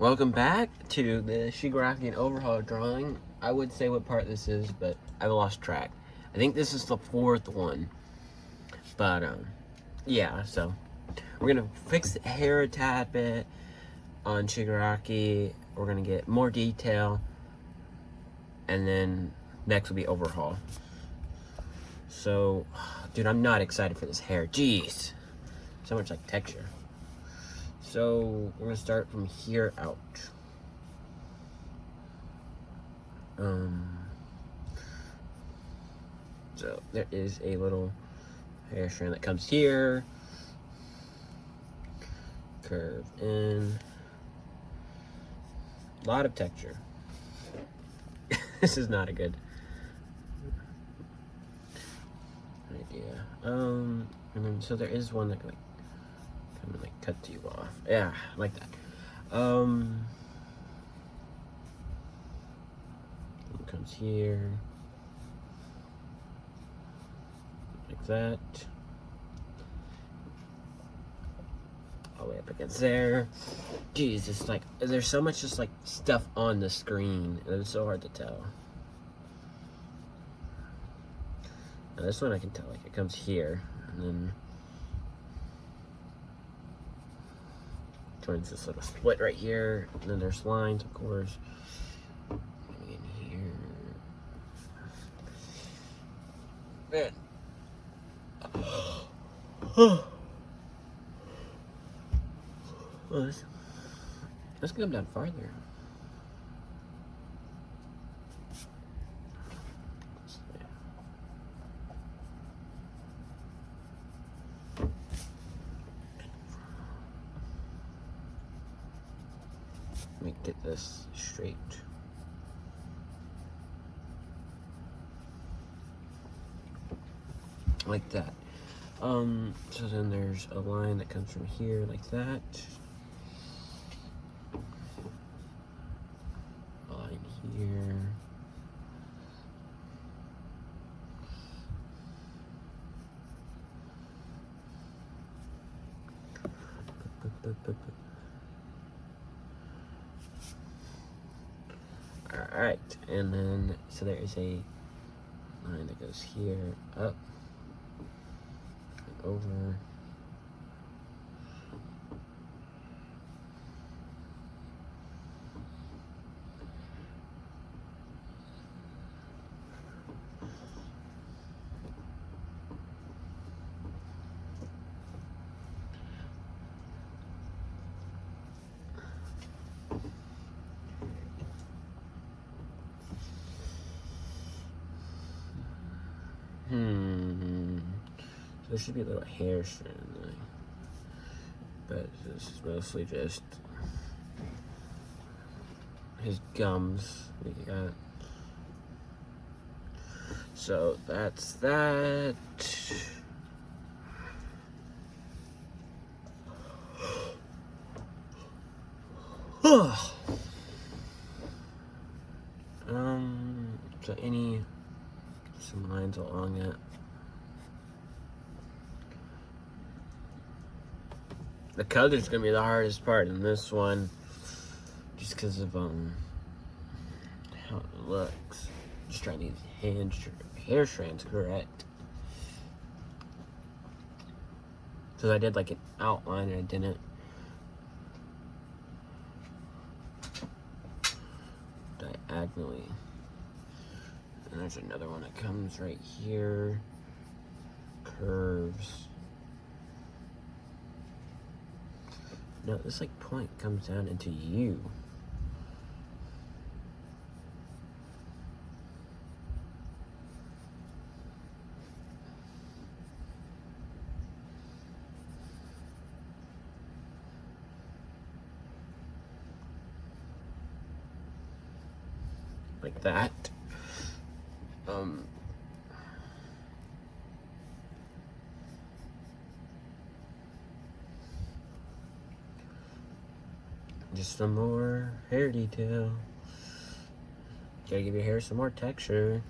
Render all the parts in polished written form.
Welcome back to the shigaraki and overhaul drawing. I would say what part this is, but I lost track. I think this is the fourth one. But, yeah, so we're going to fix the hair a tad bit on shigaraki. We're going to get more detail. And then next will be overhaul. So, dude, I'm not excited for this hair. Jeez. So much like texture. So we're gonna start from here out. So there is a little hair strand that comes here, curve in, a lot of texture. This is not a good idea. And then so there is one that kind of cuts you off. Yeah, like that. It comes here, like that. All the way up against there. Jeez, it's like there's so much just like stuff on the screen, and it's so hard to tell. Now this one I can tell, like it comes here, and then joins this little split right here, and then there's lines, of course. In here. Man. Well, let's come down farther. Let me get this straight. Like that. So then there's a line that comes from here like that. A line here. Alright, and then, so there is a line that goes here, up, and over. So there should be a little hair strand there. But this is mostly just his gums. We got. So that's that. So some lines along it. The color's gonna be the hardest part in this one, just because of how it looks. Just trying to get hair strands correct. Because I did like an outline and I didn't. Diagonally. And there's another one that comes right here. Curves. No, this like point comes down into you. Like that. Just some more hair detail. Gotta give your hair some more texture.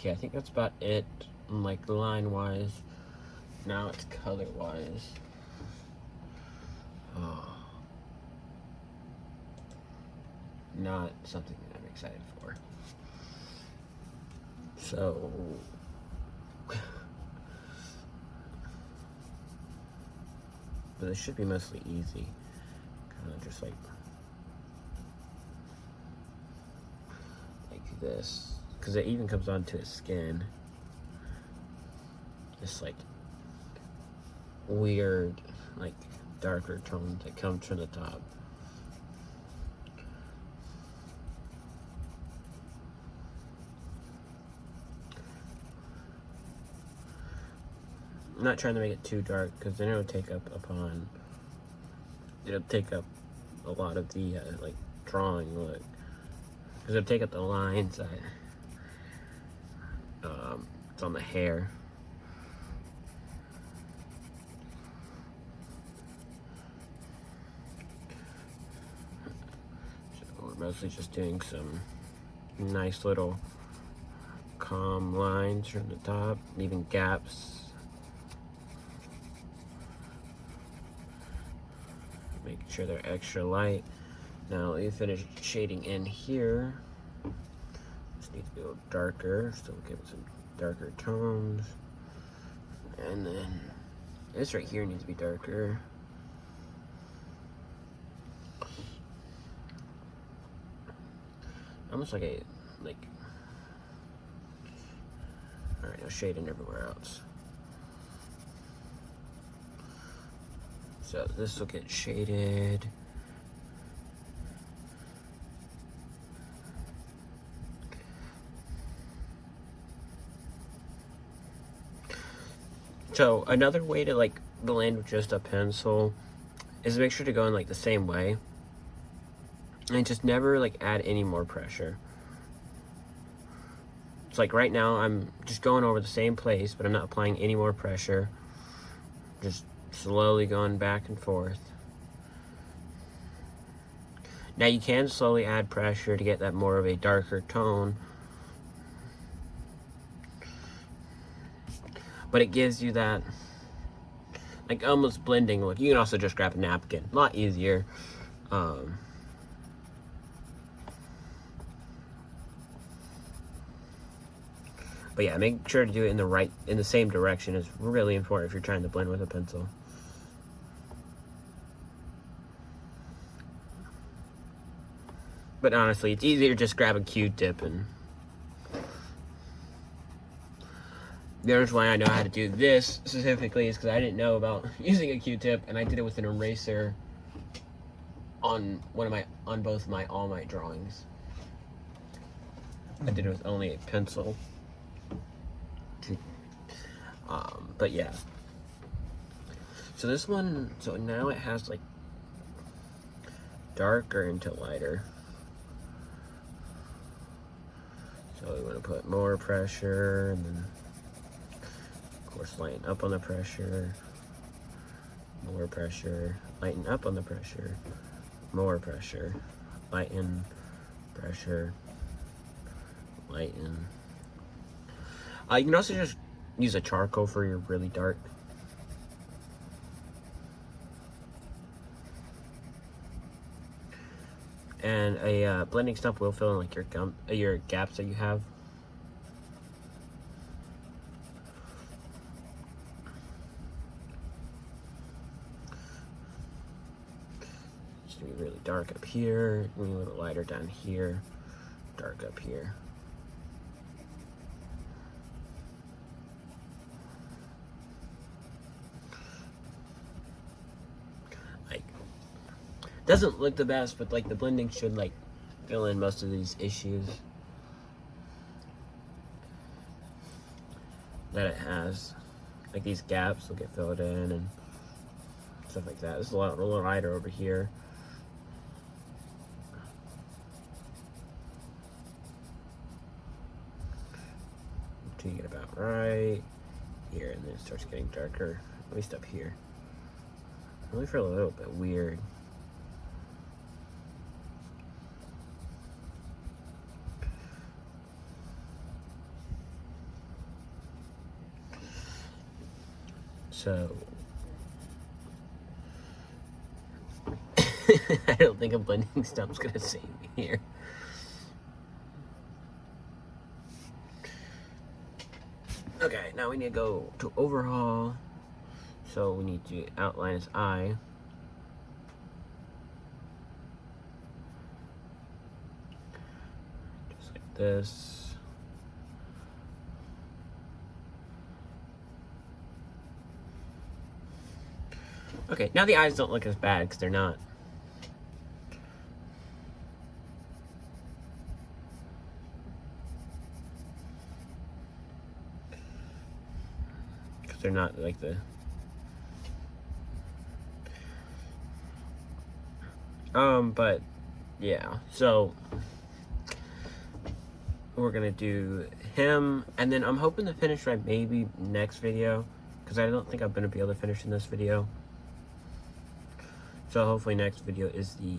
Okay, I think that's about it, like line-wise. Now it's color-wise. Oh. Not something that I'm excited for. So... but it should be mostly easy. Kind of just like this. Because it even comes onto his skin. This like weird, like darker tone that comes from the top. I'm not trying to make it too dark because then it'll take up a lot of the like drawing look, because it'll take up the lines that it's on the hair. So we're mostly just doing some nice little calm lines from the top, leaving gaps. Making sure they're extra light. Now let me finish shading in here. This needs to be a little darker, so we'll give it some darker tones. And then this right here needs to be darker. Almost like alright, now shading everywhere else. So this will get shaded. So another way to like blend with just a pencil is make sure to go in like the same way. And just never like add any more pressure. It's like right now I'm just going over the same place, but I'm not applying any more pressure. Just slowly going back and forth. Now you can slowly add pressure to get that more of a darker tone, but it gives you that like almost blending look. You can also just grab a napkin, a lot easier. But yeah, make sure to do it in the same direction. It's really important if you're trying to blend with a pencil. But honestly, it's easier to just grab a Q-tip, and the reason why I know how to do this specifically is because I didn't know about using a Q-tip, and I did it with an eraser on all my drawings. I did it with only a pencil. But yeah. So this one, so now it has like darker into lighter. So we want to put more pressure, and then of course lighten up on the pressure, more pressure, lighten up on the pressure, more pressure, lighten, pressure, lighten. You can also just use a charcoal for your really dark. And a blending stump will fill in like your gaps that you have. It's gonna be really dark up here, a little lighter down here, dark up here. Doesn't look the best, but like the blending should like fill in most of these issues that it has. Like these gaps will get filled in and stuff like that. This is a little lighter over here. Until you get about right here, and then it starts getting darker, at least up here. I really feel a little bit weird. So I don't think a blending stump's gonna save me here. Okay, now we need to go to overhaul. So we need to outline his eye. Just like this. Okay, now the eyes don't look as bad because they're not. Because they're not like the... but yeah, so we're gonna do him, and then I'm hoping to finish by maybe next video, because I don't think I'm gonna be able to finish in this video. So hopefully next video is the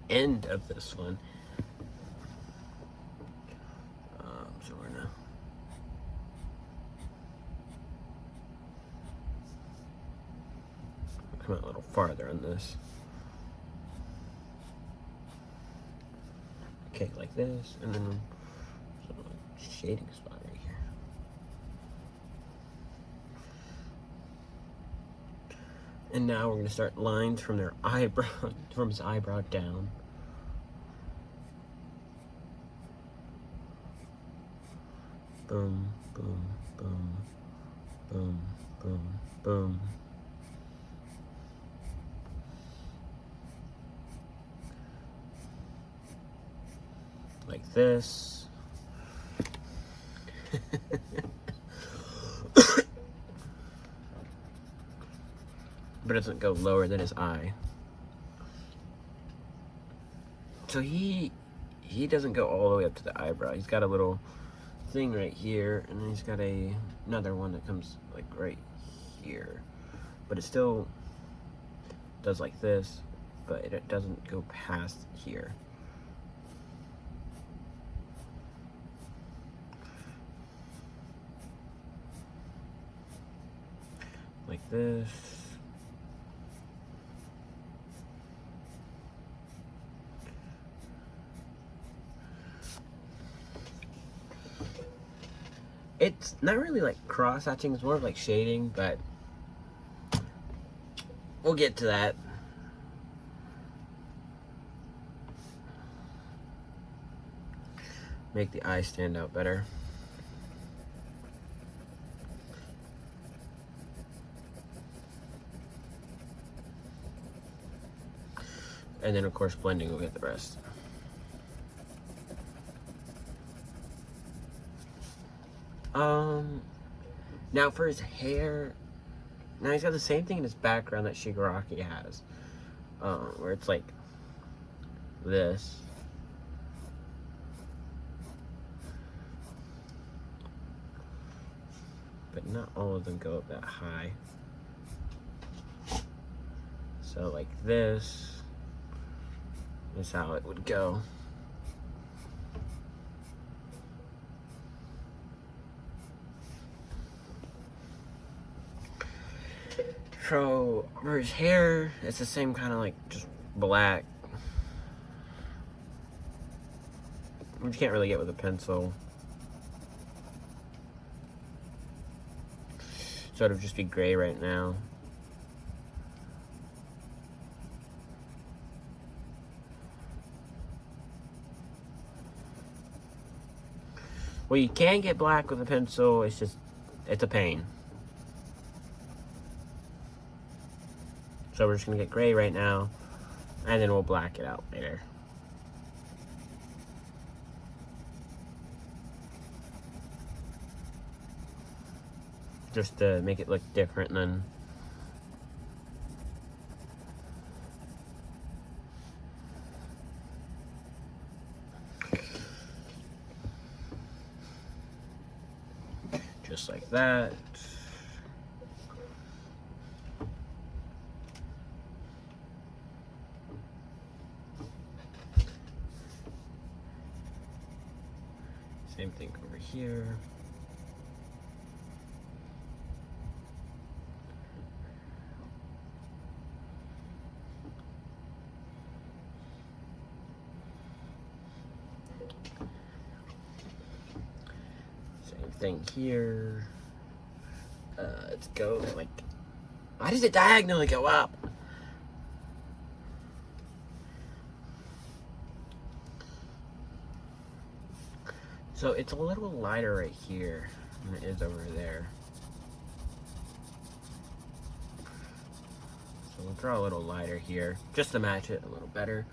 end of this one. So we're gonna come out a little farther on this. Okay, like this, and then a shading spot right here. And now we're gonna start lines from their eyebrow, from his eyebrow down. Boom, boom, boom, boom, boom, boom. Like this. But it doesn't go lower than his eye. So he doesn't go all the way up to the eyebrow. He's got a little thing right here, and then he's got another one that comes like right here. But it still does like this, but it doesn't go past here. Like this. It's not really like cross-hatching, it's more of like shading, but we'll get to that. Make the eye stand out better. And then of course blending will get the rest. Now for his hair, now he's got the same thing in his background that Shigaraki has, where it's like this. But not all of them go up that high. So like this is how it would go. So for his hair, it's the same kind of like just black, which you can't really get with a pencil. So it'll just be gray right now. Well, you can get black with a pencil, it's a pain. So we're just gonna get gray right now, and then we'll black it out later. Just to make it look different than... Just like that. Same thing over here. thing here. Let's go like, why does it diagonally go up? So it's a little lighter right here than it is over there. So we'll draw a little lighter here, just to match it a little better.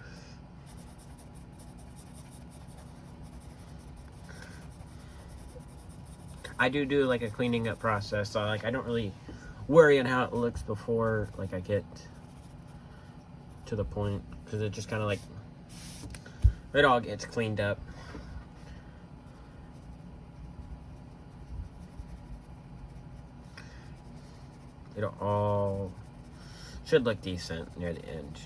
I do like a cleaning up process, so like I don't really worry on how it looks before like I get to the point, because it just kind of like, it all gets cleaned up. It'll all should look decent near the end.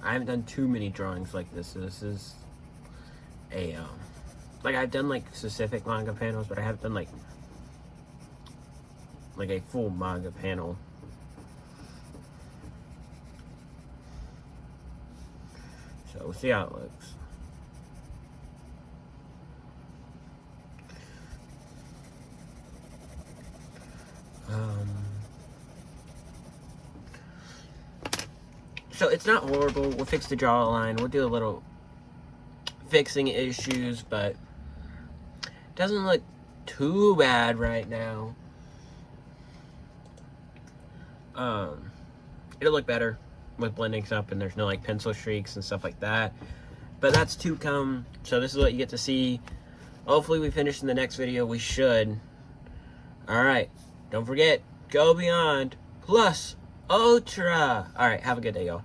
I haven't done too many drawings like this. So this is a like I've done like specific manga panels, but I haven't done like a full manga panel. So we'll see how it looks. So it's not horrible. We'll fix the draw line. We'll do a little fixing issues, but it doesn't look too bad right now. It'll look better with blending up, and there's no like pencil streaks and stuff like that. But that's to come. So this is what you get to see. Hopefully we finish in the next video. We should. Alright. Don't forget, go beyond plus ultra. Alright, have a good day, y'all.